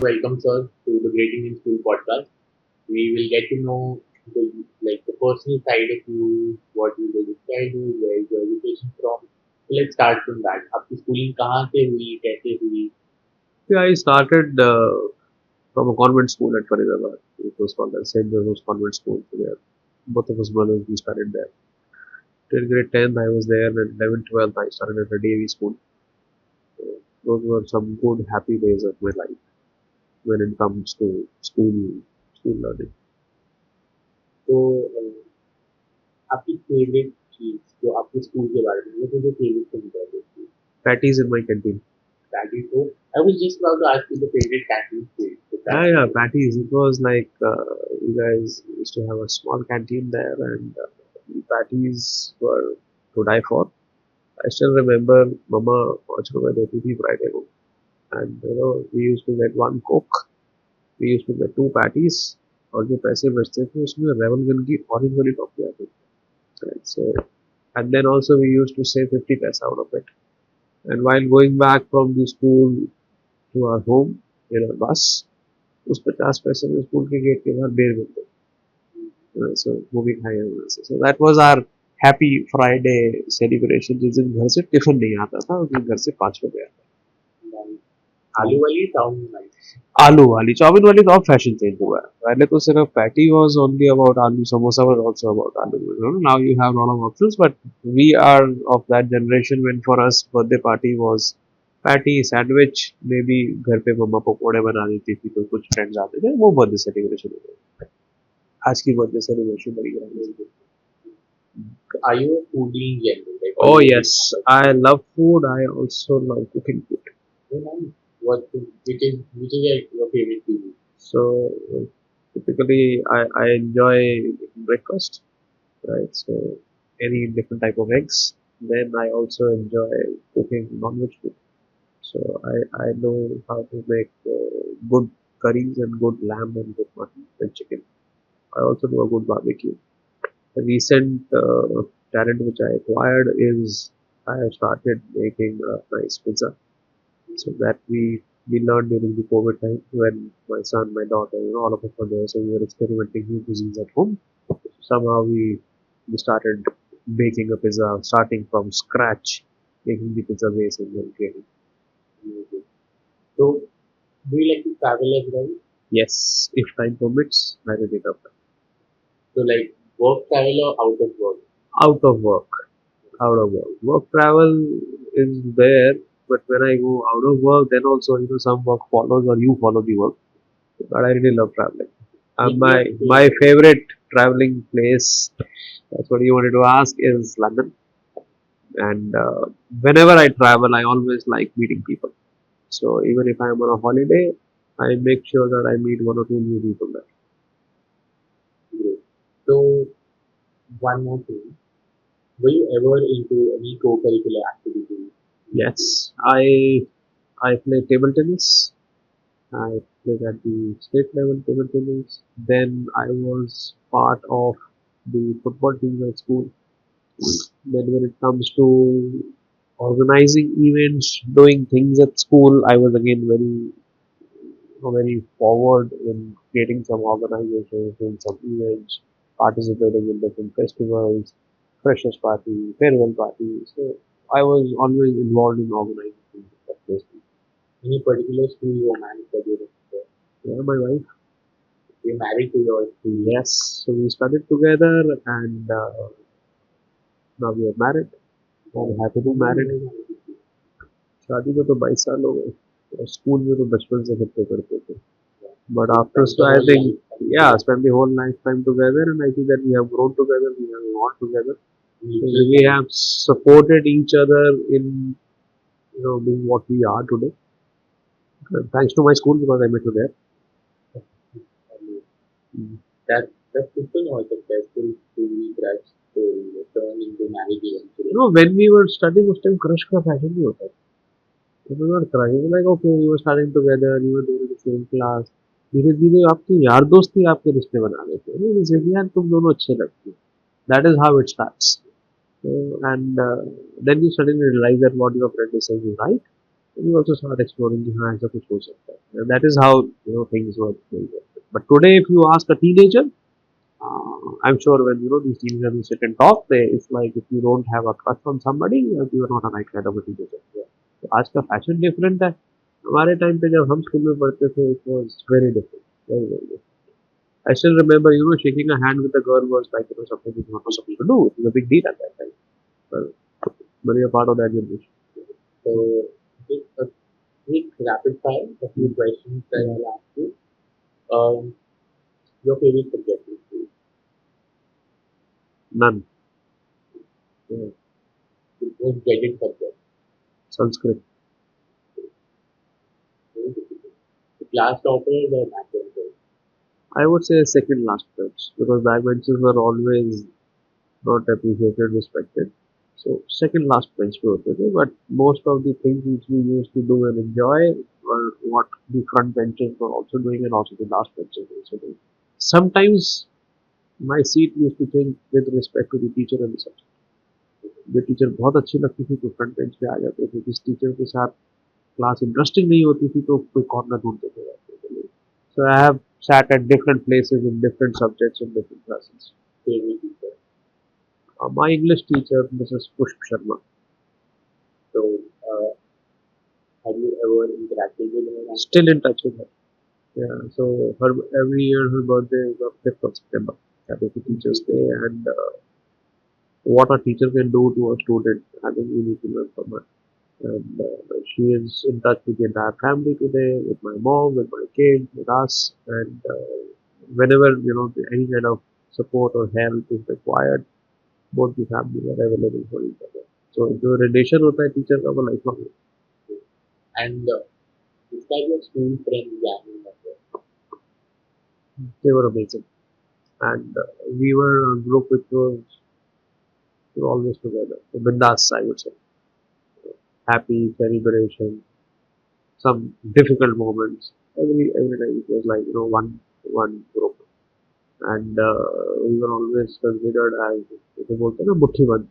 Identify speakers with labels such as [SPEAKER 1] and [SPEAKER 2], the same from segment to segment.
[SPEAKER 1] welcome sir to the Grading in School podcast. We will get to know the personal side of you, what you did in childhood, where is your education from. So let's start from that. आपकी schooling कहाँ से हुई, कैसे हुई?
[SPEAKER 2] Yeah, I started from a convent school at Faridabad. It was called the St. Joseph's Convent School. There, both of us brothers, we studied there. Till grade 10th, I was there, and 11th, 12th, I started at a DAV school. So those were some good, happy days of my life when it comes to school learning.
[SPEAKER 1] तो आपकी favorite चीज जो आपके school के बारे में मुझे favorite thing बताइए.
[SPEAKER 2] Patties in my canteen.
[SPEAKER 1] Patties. So I was just about to ask you the favorite canteen food.
[SPEAKER 2] Yeah, patties. It was like you guys used to have a small canteen there, and patties were to die for. I still remember Mama पाँच रुपए देती थी Friday को, and we used to get one Coke, we used to get two patties, और जो पैसे बचते थे उसमें रेवल गन की ऑरेंज वाली टॉफी आती थी. Right, so and then also we used to save 50 paisa out of it. And while going back from the school to our home in a bus, उस 50 पैसे में स्कूल के गेट के बाहर बेर मिलते. So moving higher. So that was our happy Friday celebration. जिस दिन घर से टिफिन नहीं आता था उस दिन घर से 5 रुपए आता.
[SPEAKER 1] आलू वाली चाउमीन
[SPEAKER 2] आलू वाली चाउमीन वाली तो अब फैशन चेंज हुआ है. पहले तो सिर्फ patty was only about aloo, samosa was also about aloo. Now you have lot of options, but we are of that generation when for us birthday party was patty, sandwich, maybe घर पे मम्मा पकोड़े बना देती थी तो कुछ फ्रेंड्स आते थे, वो बर्थडे सेलिब्रेशन हो गया. आज की बर्थडे सेलिब्रेशन बड़ी grand.
[SPEAKER 1] Are you a foodie in general? Like,
[SPEAKER 2] Oh yes, I love food. I also love cooking food.
[SPEAKER 1] Which is your favorite food?
[SPEAKER 2] So typically, I enjoy breakfast, right? So any different type of eggs. Then I also enjoy cooking non-veg food. So I know how to make good curries and good lamb and good mutton and chicken. I also do a good barbecue. The recent talent which I acquired is I have started making a nice pizza. So that we learned during the COVID time when my son, my daughter, all of us were there. So we were experimenting new cuisines at home. Somehow we started baking a pizza, starting from scratch, making the pizza base and then creating.
[SPEAKER 1] So, do you like to travel as well?
[SPEAKER 2] Yes, if time permits, I really love that.
[SPEAKER 1] So, like work travel or out of work?
[SPEAKER 2] Out of work. Out of work. Work travel is there, but when I go out of work, then also some work follows or you follow the work. But I really love traveling. My favorite traveling place, that's what you wanted to ask, is London. And whenever I travel, I always like meeting people. So even if I am on a holiday, I make sure that I meet one or two new people there.
[SPEAKER 1] Great. So, one more thing. Were you ever into any co-curricular activity?
[SPEAKER 2] Yes, I play table tennis. I played at the state level table tennis. Then I was part of the football team at school. Then when it comes to organizing events, doing things at school, I was again very forward in creating some organizations, doing some events, participating in different festivals, freshers party, farewell parties. So I was always involved in organizing things at that place.
[SPEAKER 1] Any particular school you were married that you remember?
[SPEAKER 2] Yeah, my wife.
[SPEAKER 1] You married to your school?
[SPEAKER 2] Yes, so we studied together, and now we are married. I'm happy to be married. शादी को तो 22 साल हो गए, और school में तो बचपन से करते करते थे. But after, so I think, yeah, spend the whole lifetime together, and I think that we have grown together, we have gone together. We have supported each other in being what we are today. Thanks to my school, because I met you there.
[SPEAKER 1] That's good to know. Successful school crush to turn into marriage eventually.
[SPEAKER 2] When we were studying, उस time crush का fashion नहीं होता. It was not crush. It was like, okay, you were studying together, you were there in the same class. धीरे धीरे आपकी यार दोस्ती आपके रिश्ते बना देते हैं. जैसे कि यार तुम दोनों अच्छे लगते हो. That is how it starts. So, and then you suddenly realize that what your friend is saying is right, We also start exploring the हाँ ऐसा कुछ हो सकता है. And that is how things were. But today, if you ask a teenager, I'm sure when these teenagers sit and talk, it's like if you don't have a crush on somebody, you are not a right kind of a teenager. तो आज का fashion different है. हमारे time पे जब हम school में पढ़ते थे, it was very different, very very different. I still remember, shaking a hand with a girl was like something you were not supposed to do. It was a big deal at that time. But you're part of that generation.
[SPEAKER 1] So just a quick rapid fire, a few questions that I'll ask you. Um, your favorite subject in school?
[SPEAKER 2] None. Yeah.
[SPEAKER 1] The most dreaded subject?
[SPEAKER 2] Sanskrit.
[SPEAKER 1] The class toppers or backbenchers?
[SPEAKER 2] I would say second last bench because backbenchers were always not appreciated, respected. So second last bench we were doing, but most of the things which we used to do and enjoy were what the front benches were also doing and also the last benches were also doing. Sometimes my seat used to change with respect to the teacher and the subject. जो teacher बहुत अच्छी लगती थी तो front bench पे आ जाते थे. जिस टीचर के साथ क्लास इंटरेस्टिंग नहीं होती थी तो कोई कॉर्नर ढूंढते थे बैठने के लिए. So I have sat at different places in different subjects in different classes.
[SPEAKER 1] Favorite teacher?
[SPEAKER 2] My English teacher, Mrs. Pushp Sharma.
[SPEAKER 1] So, have you ever interacted with her?
[SPEAKER 2] Still in touch with her. Yeah. So her every year her birthday is on 5th of September. That is the Teachers' Day, and what a teacher can do to a student, I think we need to learn from her. And she is in touch with the entire family today, with my mom, with my kids, with us, and whenever any kind of support or help is required, both the families are available for each other. So जो relation होता है teacher का वो lifelong.
[SPEAKER 1] And describe your school friends gang member.
[SPEAKER 2] They were amazing, and we were a group which was always together. So bindas, I would say. Happy celebration, some difficult moments. Every time it was like one group, and we were always considered as जैसे बोलते हैं ना मुट्ठी बंद.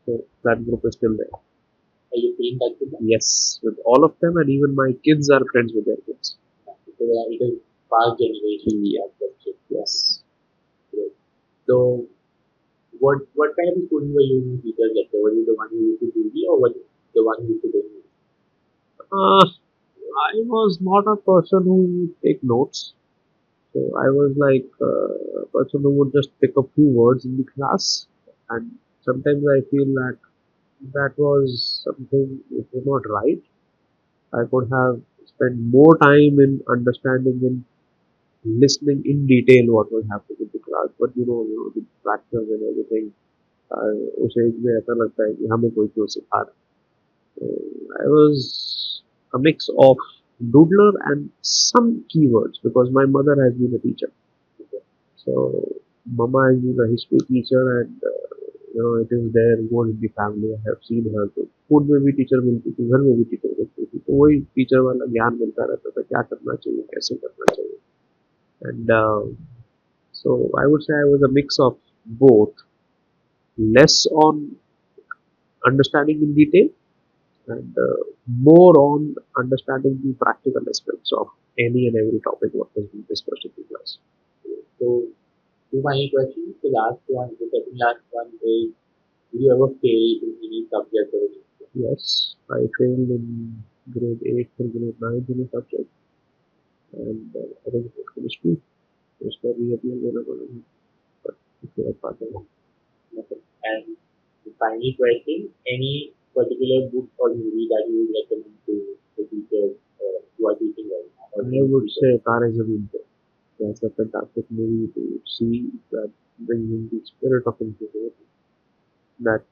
[SPEAKER 2] So that group is still there.
[SPEAKER 1] Are you still in touch with them?
[SPEAKER 2] Yes, with all of them, and even my kids are friends with their kids.
[SPEAKER 1] So it is past generation.
[SPEAKER 2] Yeah. Yes.
[SPEAKER 1] Great. So what kind of student were you in teachers lecture? Were you the one who used to bully or was the one who used to bully?
[SPEAKER 2] Uh, I was not a person who would take notes. So I was like a person who would just pick a few words in the class, and sometimes I feel that that was something which was not right. I could have spent more time in understanding and listening in detail what was happening in the class. But the factors and everything, उस as में ऐसा लगता है कि हमें कोई क्यों सिखा रहा है. I was a mix of doodler and some keywords because my mother has been a teacher. So Mama has been a history teacher, and it is there more in the family. I have seen her. तो school में भी teacher मिलती थी, घर में भी teacher मिलती थी, तो वही टीचर वाला ज्ञान मिलता रहता था क्या करना चाहिए, कैसे करना चाहिए. And so I would say I was a mix of both, less on understanding in detail and more on understanding the practical aspects of any and every topic what was being discussed in the class.
[SPEAKER 1] So two final questions. The last one, the second last one is, did you ever fail in any subject or anything?
[SPEAKER 2] Yes, I failed in grade 8 and grade 9 in a subject, and I think it was chemistry. It was very happy and but it was part of it.
[SPEAKER 1] Nothing. And the final question, any particular book or movie that you would recommend to the teachers who are teaching right now? Or
[SPEAKER 2] I would say Tare Zameen Par. That's a fantastic movie to see that brings in the spirit of inclusivity. That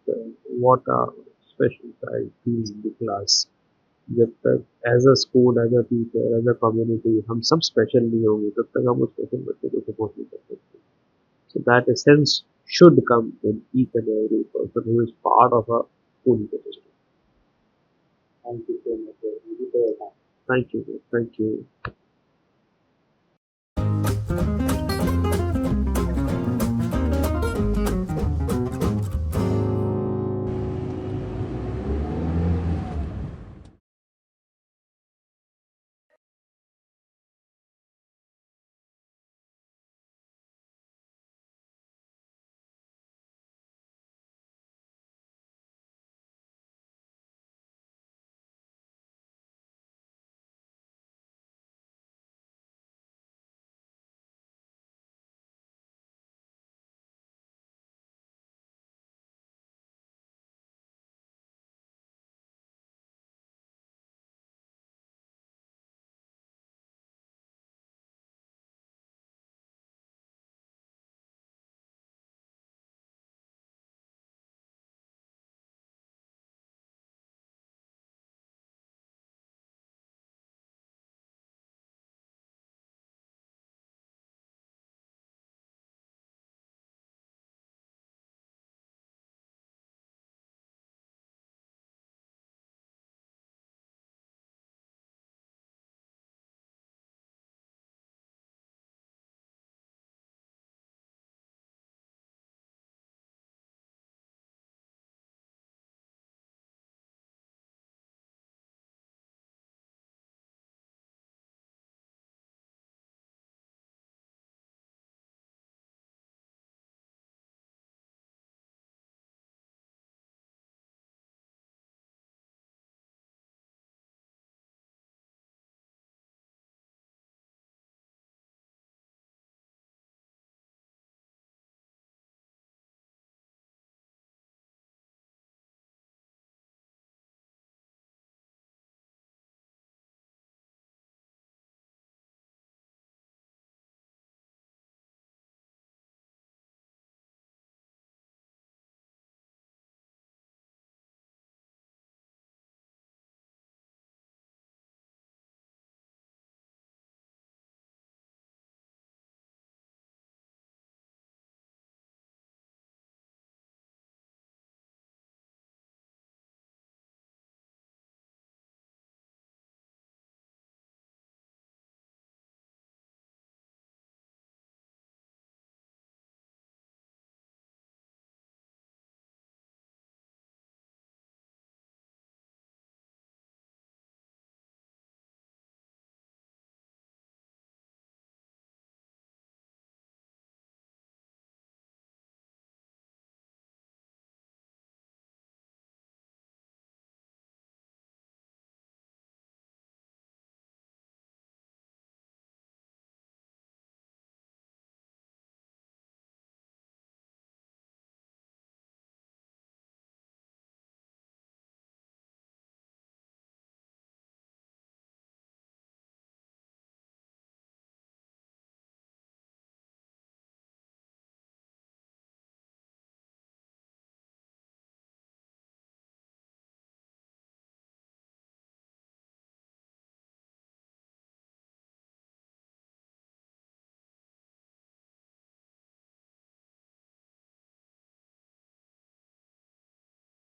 [SPEAKER 2] what a special child feels in the class. जब तक as a school, as a teacher, as a community हम सब special नहीं होंगे तब तक हम उस स्पेशल बच्चे को सपोर्ट नहीं कर सकते. So that essence should come in each and every person who is part of a school ecosystem.
[SPEAKER 1] Thank you so much. Thank you for your time.
[SPEAKER 2] Thank you. Thank you.